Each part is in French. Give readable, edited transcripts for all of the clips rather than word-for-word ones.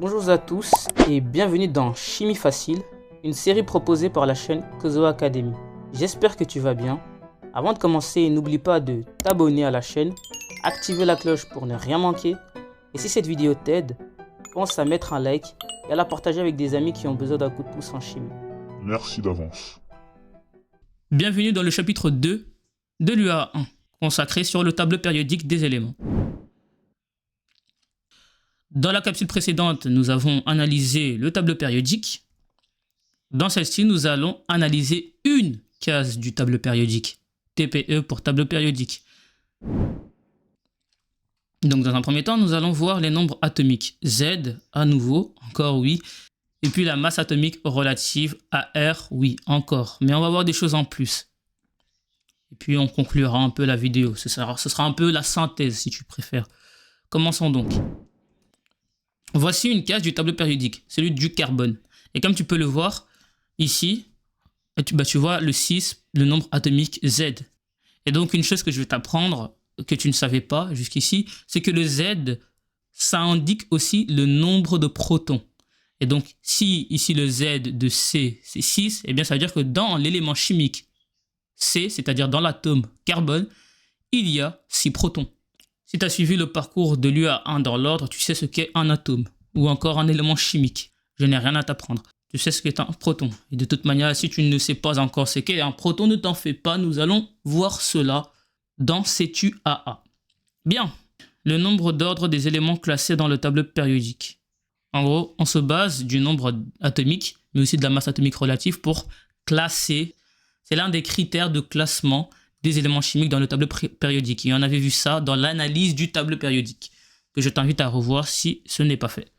Bonjour à tous et bienvenue dans Chimie Facile, une série proposée par la chaîne Kozo Academy. J'espère que tu vas bien. Avant de commencer, n'oublie pas de t'abonner à la chaîne, activer la cloche pour ne rien manquer. Et si cette vidéo t'aide, pense à mettre un like et à la partager avec des amis qui ont besoin d'un coup de pouce en chimie. Merci d'avance. Bienvenue dans le chapitre 2 de l'UA1, consacré sur le tableau périodique des éléments. Dans la capsule précédente, nous avons analysé le tableau périodique. Dans celle-ci, nous allons analyser une case du tableau périodique, TPE pour tableau périodique. Donc dans un premier temps, nous allons voir les nombres atomiques. Z, à nouveau, encore oui. Et puis la masse atomique relative, AR, oui, encore. Mais on va voir des choses en plus. Et puis on conclura un peu la vidéo. Ce sera un peu la synthèse si tu préfères. Commençons donc. Voici une case du tableau périodique, celui du carbone. Et comme tu peux le voir, ici, tu vois le 6, le nombre atomique Z. Et donc une chose que je vais t'apprendre, que tu ne savais pas jusqu'ici, c'est que le Z, ça indique aussi le nombre de protons. Et donc si ici le Z de C, c'est 6, eh bien ça veut dire que dans l'élément chimique C, c'est-à-dire dans l'atome carbone, il y a 6 protons. Si tu as suivi le parcours de l'UA1 dans l'ordre, tu sais ce qu'est un atome ou encore un élément chimique. Je n'ai rien à t'apprendre. Tu sais ce qu'est un proton. Et de toute manière, si tu ne sais pas encore ce qu'est un proton, ne t'en fais pas. Nous allons voir cela dans cette UAA. Bien. Le nombre d'ordre des éléments classés dans le tableau périodique. En gros, on se base du nombre atomique, mais aussi de la masse atomique relative pour classer. C'est l'un des critères de classement des éléments chimiques dans le tableau périodique. Et on avait vu ça dans l'analyse du tableau périodique, que je t'invite à revoir si ce n'est pas fait.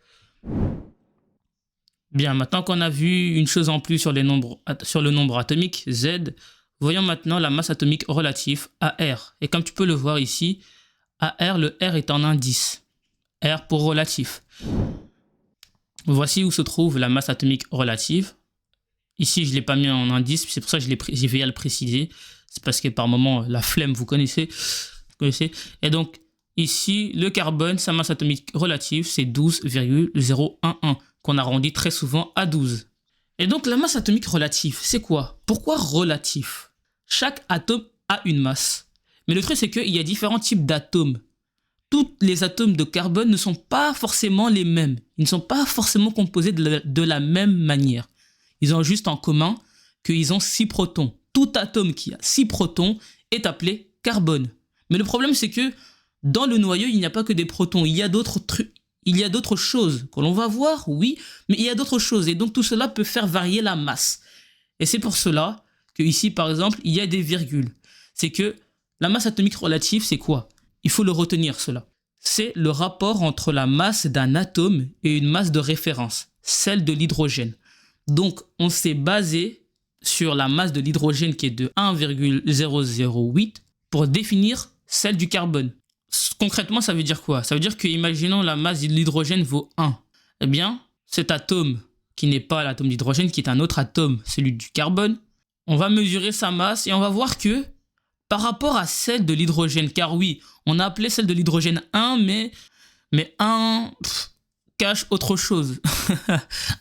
Bien, maintenant qu'on a vu une chose en plus sur le nombre atomique, Z, voyons maintenant la masse atomique relative, AR. Et comme tu peux le voir ici, AR, le R est en indice. R pour relatif. Voici où se trouve la masse atomique relative. Ici, je ne l'ai pas mis en indice, c'est pour ça que j'ai veillé à le préciser. C'est parce que par moment, la flemme, vous connaissez. Et donc, ici, le carbone, sa masse atomique relative, c'est 12,011, qu'on arrondit très souvent à 12. Et donc, la masse atomique relative, c'est quoi? Pourquoi relatif? Chaque atome a une masse. Mais le truc, c'est qu'il y a différents types d'atomes. Tous les atomes de carbone ne sont pas forcément les mêmes. Ils ne sont pas forcément composés de la même manière. Ils ont juste en commun qu'ils ont 6 protons. Tout atome qui a 6 protons est appelé carbone. Mais le problème, c'est que dans le noyau, il n'y a pas que des protons. Il y a d'autres choses que l'on va voir, oui, mais il y a d'autres choses. Et donc, tout cela peut faire varier la masse. Et c'est pour cela que ici, par exemple, il y a des virgules. C'est que la masse atomique relative, c'est quoi? Il faut le retenir, cela. C'est le rapport entre la masse d'un atome et une masse de référence, celle de l'hydrogène. Donc, on s'est basé sur la masse de l'hydrogène qui est de 1,008 pour définir celle du carbone. Concrètement, ça veut dire quoi? Ça veut dire que, imaginons la masse de l'hydrogène vaut 1. Eh bien, cet atome qui n'est pas l'atome d'hydrogène, qui est un autre atome, celui du carbone, on va mesurer sa masse et on va voir que par rapport à celle de l'hydrogène, car oui, on a appelé celle de l'hydrogène 1, mais 1 cache autre chose.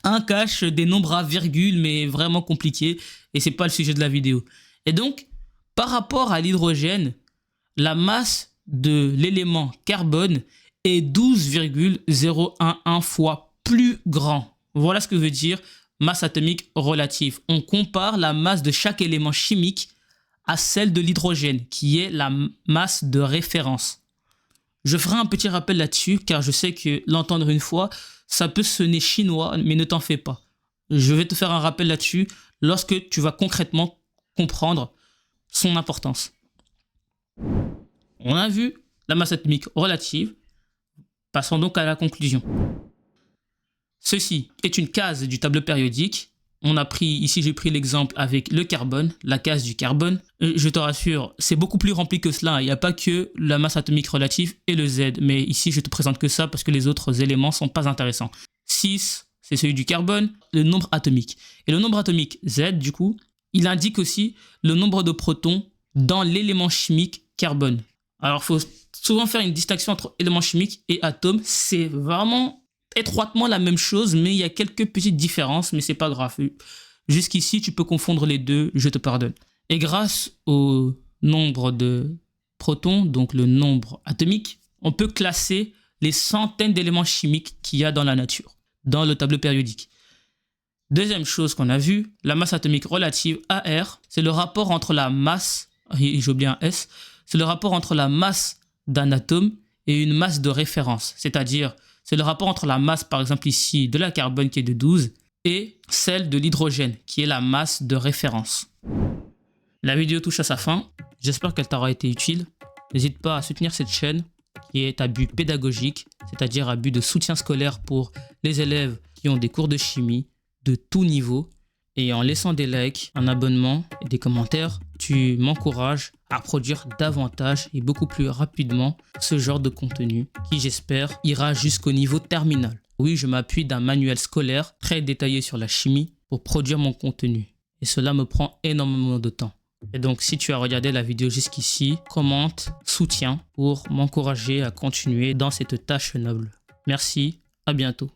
1 cache des nombres à virgule, mais vraiment compliqués, et c'est pas le sujet de la vidéo. Et donc, par rapport à l'hydrogène, la masse de l'élément carbone est 12,011 fois plus grand. Voilà ce que veut dire masse atomique relative. On compare la masse de chaque élément chimique à celle de l'hydrogène, qui est la masse de référence. Je ferai un petit rappel là-dessus, car je sais que l'entendre une fois, ça peut sonner chinois, mais ne t'en fais pas. Je vais te faire un rappel là-dessus lorsque tu vas concrètement comprendre son importance. On a vu la masse atomique relative. Passons donc à la conclusion. Ceci est une case du tableau périodique. Ici j'ai pris l'exemple avec le carbone, la case du carbone. Je te rassure, c'est beaucoup plus rempli que cela. Il n'y a pas que la masse atomique relative et le Z. Mais ici je te présente que ça parce que les autres éléments ne sont pas intéressants. 6, c'est celui du carbone, le nombre atomique. Et le nombre atomique Z, du coup, il indique aussi le nombre de protons dans l'élément chimique carbone. Alors il faut souvent faire une distinction entre élément chimique et atome. C'est vraiment étroitement la même chose, mais il y a quelques petites différences, mais c'est pas grave. Jusqu'ici, tu peux confondre les deux, je te pardonne. Et grâce au nombre de protons, donc le nombre atomique, on peut classer les centaines d'éléments chimiques qu'il y a dans la nature, dans le tableau périodique. Deuxième chose qu'on a vue, la masse atomique relative, AR, c'est le rapport entre la masse, j'ai oublié un S, c'est le rapport entre la masse d'un atome et une masse de référence. C'est-à-dire, c'est le rapport entre la masse, par exemple ici, de la carbone qui est de 12 et celle de l'hydrogène qui est la masse de référence. La vidéo touche à sa fin. J'espère qu'elle t'aura été utile. N'hésite pas à soutenir cette chaîne qui est à but pédagogique, c'est-à-dire à but de soutien scolaire pour les élèves qui ont des cours de chimie de tout niveau. Et en laissant des likes, un abonnement et des commentaires, tu m'encourages à produire davantage et beaucoup plus rapidement ce genre de contenu qui, j'espère, ira jusqu'au niveau terminal. Oui, je m'appuie d'un manuel scolaire très détaillé sur la chimie pour produire mon contenu. Et cela me prend énormément de temps. Et donc, si tu as regardé la vidéo jusqu'ici, commente, soutiens pour m'encourager à continuer dans cette tâche noble. Merci, à bientôt.